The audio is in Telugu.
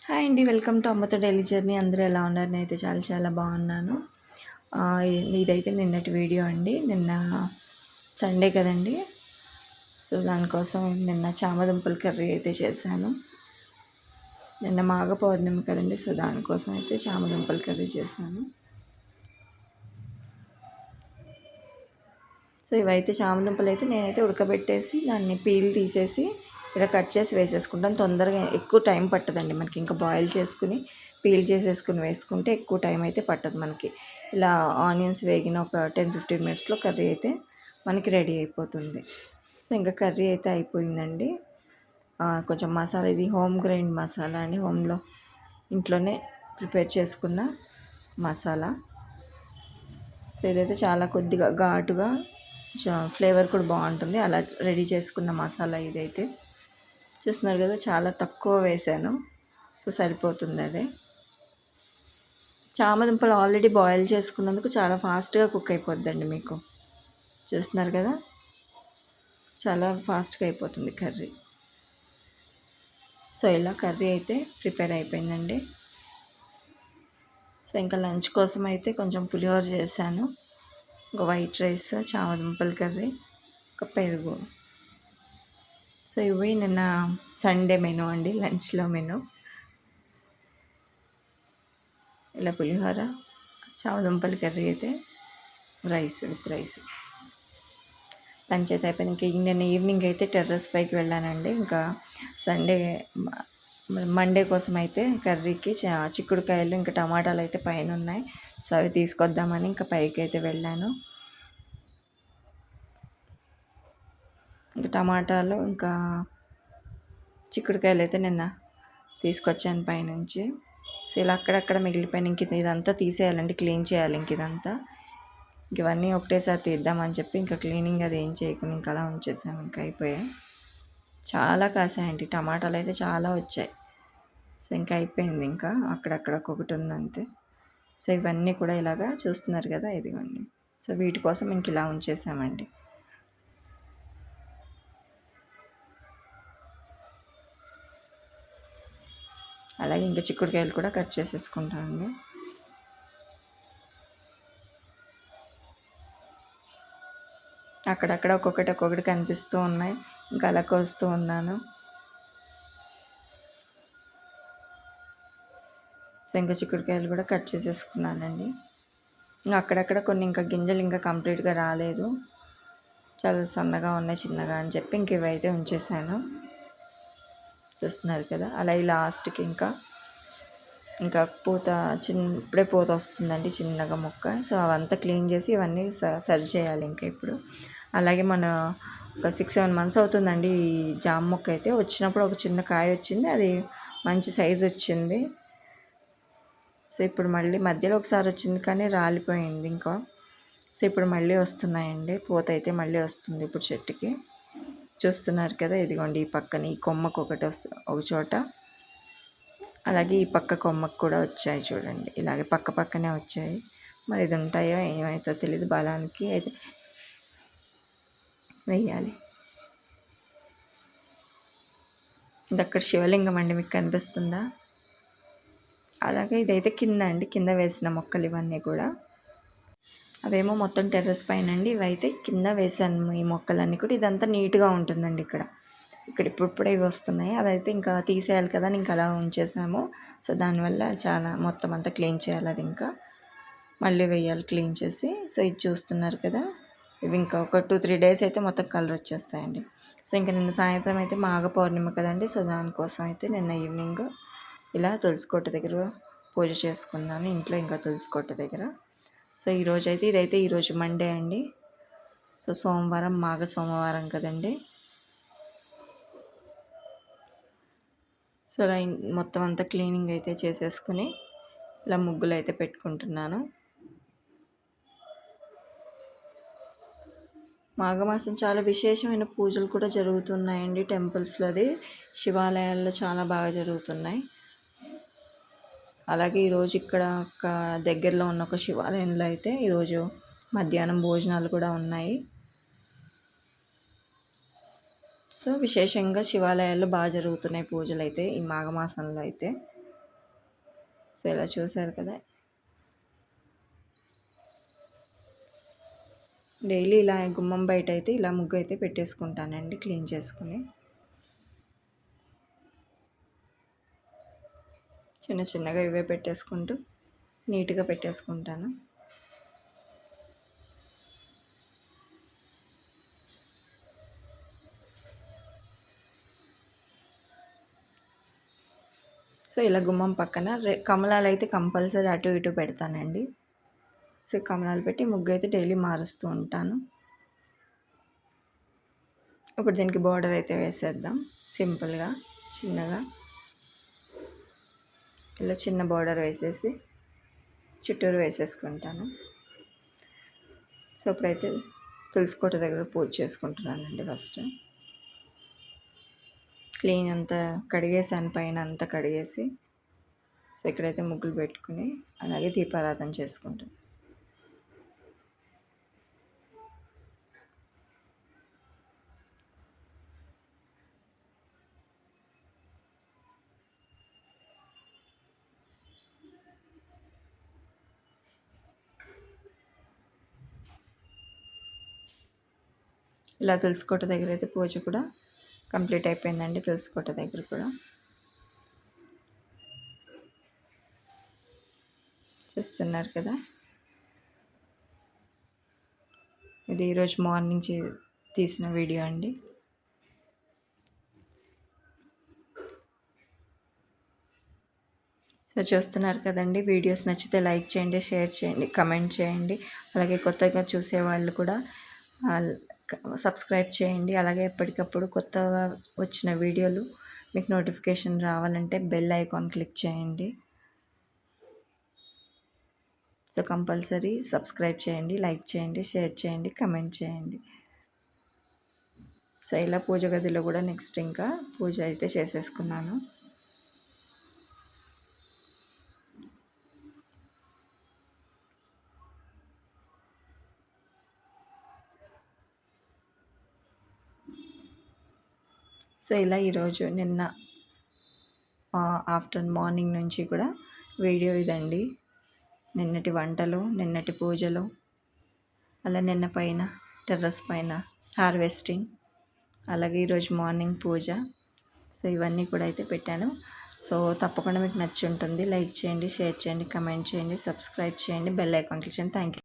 హాయ్ అండి. వెల్కమ్ టు అమ్మతో డైలీ జర్నీ. అందరూ ఎలా ఉన్నారు? నేనైతే చాలా చాలా బాగున్నాను. ఇదైతే నిన్నటి వీడియో అండి. నిన్న సండే కదండి. సో దానికోసం నిన్న చామదుంపల కర్రీ అయితే చేశాను. నిన్న మాఘ పౌర్ణమి కదండి. సో దానికోసం అయితే చామదుంపల కర్రీ చేశాను. సో ఇవైతే చామదుంపలు అయితే నేనైతే ఉడకబెట్టేసి దాన్ని పీల్ తీసేసి ఇలా కట్ చేసి వేసేసుకుంటాను. తొందరగా ఎక్కువ టైం పట్టదండి మనకి. ఇంకా బాయిల్ చేసుకుని పీల్ చేసేసుకుని వేసుకుంటే ఎక్కువ టైం అయితే పట్టదు మనకి. ఇలా ఆనియన్స్ వేగిన ఒక 10-15 మినిట్స్లో కర్రీ అయితే మనకి రెడీ అయిపోతుంది. సో ఇంకా కర్రీ అయితే అయిపోయిందండి. కొంచెం మసాలా, ఇది హోమ్ గ్రైండ్ మసాలా అండి. హోమ్లో ఇంట్లోనే ప్రిపేర్ చేసుకున్న మసాలా. సో ఇదైతే చాలా కొద్దిగా ఘాటుగా ఫ్లేవర్ కూడా బాగుంటుంది. అలా రెడీ చేసుకున్న మసాలా ఇదైతే చూస్తున్నారు కదా, చాలా తక్కువ వేసాను. సో సరిపోతుంది అదే. చామదుంపలు ఆల్రెడీ బాయిల్ చేసుకున్నందుకు చాలా ఫాస్ట్గా కుక్ అయిపోద్దండి మీకు. చూస్తున్నారు కదా, చాలా ఫాస్ట్గా అయిపోతుంది కర్రీ. సో ఇలా కర్రీ అయితే ప్రిపేర్ అయిపోయిందండి. సో ఇంకా లంచ్ కోసం అయితే కొంచెం పులిహోర చేశాను. ఒక వైట్ రైస్, చామదుంపల కర్రీ, ఒక పెరుగు. సో ఇవి నిన్న సండే మెనూ అండి, లంచ్లో మెనూ. ఇలా పులిహోర, చామదుంపల కర్రీ అయితే విత్ రైస్. లంచ్ అయితే అయిపోయింది. ఇంకా నిన్న ఈవినింగ్ అయితే టెర్రస్ పైకి వెళ్ళానండి. ఇంకా సండే మండే కోసం అయితే కర్రీకి చిక్కుడుకాయలు ఇంకా టమాటాలు అయితే పైన ఉన్నాయి. సో అవి తీసుకొద్దామని ఇంకా పైకి అయితే వెళ్ళాను. ఇంకా టమాటాలు ఇంకా చిక్కుడుకాయలు అయితే నిన్న తీసుకొచ్చాను పైనుంచి. సో ఇలా అక్కడక్కడ మిగిలిపోయిన ఇంక ఇదంతా తీసేయాలండి, క్లీన్ చేయాలి ఇంక ఇదంతా. ఇవన్నీ ఒకటేసారి తీద్దామని చెప్పి ఇంకా క్లీనింగ్ అది ఏం చేయకుండా ఇంకా అలా ఉంచేసాము. ఇంకా అయిపోయాయి. చాలా కాసాయండి టమాటాలు అయితే, చాలా వచ్చాయి. సో ఇంకా అయిపోయింది. ఇంకా అక్కడక్కడ ఒక్కొక్కటి ఉందంతే. సో ఇవన్నీ కూడా ఇలాగా చూస్తున్నారు కదా, ఇదిగోండి. సో వీటి కోసం ఇంక ఇలా ఉంచేసామండి. అలాగే ఇంకా చిక్కుడుకాయలు కూడా కట్ చేసేసుకుంటామండి. అక్కడక్కడ ఒక్కొక్కటి కనిపిస్తూ ఉన్నాయి. ఇంకా అలా కోస్తూ ఉన్నాను. సో ఇంకా చిక్కుడుకాయలు కూడా కట్ చేసేసుకున్నానండి. ఇంకా అక్కడక్కడ కొన్ని ఇంకా గింజలు ఇంకా కంప్లీట్గా రాలేదు, చాలా సన్నగా ఉన్నాయి, చిన్నగా అని చెప్పి ఇంక ఇవైతే ఉంచేసాను. చూస్తున్నారు కదా, అలా లాస్ట్కి ఇంకా పూత ఇప్పుడే పూత వస్తుందండి, చిన్నగా మొక్క. సో అవంతా క్లీన్ చేసి ఇవన్నీ సరి చేయాలి ఇంకా ఇప్పుడు. అలాగే మన ఒక 6-7 మంత్స్ అవుతుందండి ఈ జామ మొక్క అయితే. వచ్చినప్పుడు ఒక చిన్న కాయ వచ్చింది, అది మంచి సైజు వచ్చింది. సో ఇప్పుడు మళ్ళీ మధ్యలో ఒకసారి వచ్చింది కానీ రాలిపోయింది ఇంకా. సో ఇప్పుడు మళ్ళీ వస్తున్నాయండి, పూత అయితే మళ్ళీ వస్తుంది ఇప్పుడు చెట్టుకి. చూస్తున్నారు కదా, ఇదిగోండి ఈ పక్కన ఈ కొమ్మకు ఒక చోట, అలాగే ఈ పక్క కొమ్మకు కూడా వచ్చాయి చూడండి. ఇలాగే పక్క పక్కనే వచ్చాయి. మరి ఇది ఉంటాయో ఏమైతే తెలియదు. బలానికి అయితే వేయాలి. ఇది అక్కడ శివలింగం అండి, మీకు కనిపిస్తుందా? అలాగే ఇదైతే కింద అండి, కింద వేసిన మొక్కలు ఇవన్నీ కూడా. అవేమో మొత్తం టెర్రస్ పైన అండి, ఇవైతే కింద వేసాను ఈ మొక్కలన్నీ కూడా. ఇదంతా నీట్గా ఉంటుందండి ఇక్కడ ఇప్పుడిప్పుడే ఇవి వస్తున్నాయి. అదైతే ఇంకా తీసేయాలి కదా అని ఇంకా అలా ఉంచేసాము. సో దానివల్ల చాలా మొత్తం అంతా క్లీన్ చేయాలి, అది ఇంకా మళ్ళీ వేయాలి క్లీన్ చేసి. సో ఇది చూస్తున్నారు కదా, ఇవి ఇంకా ఒక 2-3 డేస్ అయితే మొత్తం కలర్ వచ్చేస్తాయండి. సో ఇంకా నిన్న సాయంత్రం అయితే మాఘ పౌర్ణమి కదండి. సో దానికోసం అయితే నిన్న ఈవినింగ్ ఇలా తులసికోట దగ్గర పూజ చేసుకున్నాను ఇంట్లో, ఇంకా తులసికోట దగ్గర. సో ఈరోజైతే ఇదైతే ఈరోజు మండే అండి. సో సోమవారం, మాఘ సోమవారం కదండి. సో ఇలా మొత్తం అంతా క్లీనింగ్ అయితే చేసేసుకుని ఇలా ముగ్గులు అయితే పెట్టుకుంటున్నాను. మాఘమాసం చాలా విశేషమైన పూజలు కూడా జరుగుతున్నాయండి టెంపుల్స్లో. అది శివాలయాల్లో చాలా బాగా జరుగుతున్నాయి. అలాగే ఈరోజు ఇక్కడ దగ్గరలో ఉన్న ఒక శివాలయంలో అయితే ఈరోజు మధ్యాహ్నం భోజనాలు కూడా ఉన్నాయి. సో విశేషంగా శివాలయాల్లో బాగా జరుగుతున్నాయి పూజలు అయితే ఈ మాఘమాసంలో అయితే. సో ఇలా చూసారు కదా, డైలీ ఇలా గుమ్మం బయట అయితే ఇలా ముగ్గు అయితే పెట్టేసుకుంటానండి క్లీన్ చేసుకుని. చిన్న చిన్నగా ఇవే పెట్టేసుకుంటూ నీట్గా పెట్టేసుకుంటాను. సో ఇలా గుమ్మం పక్కన కమలాలు అయితే కంపల్సరీ అటు ఇటు పెడతానండి. సో కమలాలు పెట్టి ముగ్గు అయితే డైలీ మారుస్తూ ఉంటాను. ఇప్పుడు దీనికి బార్డర్ అయితే వేసేద్దాం సింపుల్గా చిన్నగా. ఇలా చిన్న బార్డర్ వేసేసి చుట్టూరు వేసేసుకుంటాను. సో ఇప్పుడైతే తులసికోట దగ్గర పూజ చేసుకుంటున్నానండి. ఫస్ట్ క్లీన్ అంతా కడిగేసాను, పైన అంతా కడిగేసి. సో ఇక్కడైతే ముగ్గులు పెట్టుకుని అలాగే దీపారాధన చేసుకుంటాను. ఇలా తులసికోట దగ్గర అయితే పూజ కూడా కంప్లీట్ అయిపోయిందండి. తులసికోట దగ్గర కూడా చూస్తున్నారు కదా, ఇది ఈరోజు మార్నింగ్ తీసిన వీడియో అండి. సో చూస్తున్నారు కదండి, వీడియోస్ నచ్చితే లైక్ చేయండి, షేర్ చేయండి, కమెంట్ చేయండి. అలాగే కొత్తగా చూసే వాళ్ళు కూడా సబ్స్క్రైబ్ చేయండి. అలాగే ఎప్పటికప్పుడు కొత్తగా వచ్చిన వీడియోలు మీకు నోటిఫికేషన్ రావాలంటే బెల్ ఐకాన్ క్లిక్ చేయండి. సో కంపల్సరీ సబ్స్క్రైబ్ చేయండి, లైక్ చేయండి, షేర్ చేయండి, కమెంట్ చేయండి. సో ఇలా పూజ గదిలో కూడా నెక్స్ట్ ఇంకా పూజ అయితే చేసేసుకున్నాను. సో ఇలా ఈరోజు నిన్న మార్నింగ్ నుంచి కూడా వీడియో ఇదండి. నిన్నటి వంటలు, నిన్నటి పూజలు, అలా నిన్న పైన టెర్రస్ పైన హార్వెస్టింగ్, అలాగే ఈరోజు మార్నింగ్ పూజ. సో ఇవన్నీ కూడా అయితే పెట్టాను. సో తప్పకుండా మీకు నచ్చి ఉంటుంది. లైక్ చేయండి, షేర్ చేయండి, కమెంట్ చేయండి, సబ్స్క్రైబ్ చేయండి, బెల్ ఐకాన్ క్లిక్ చేయండి. Thank you.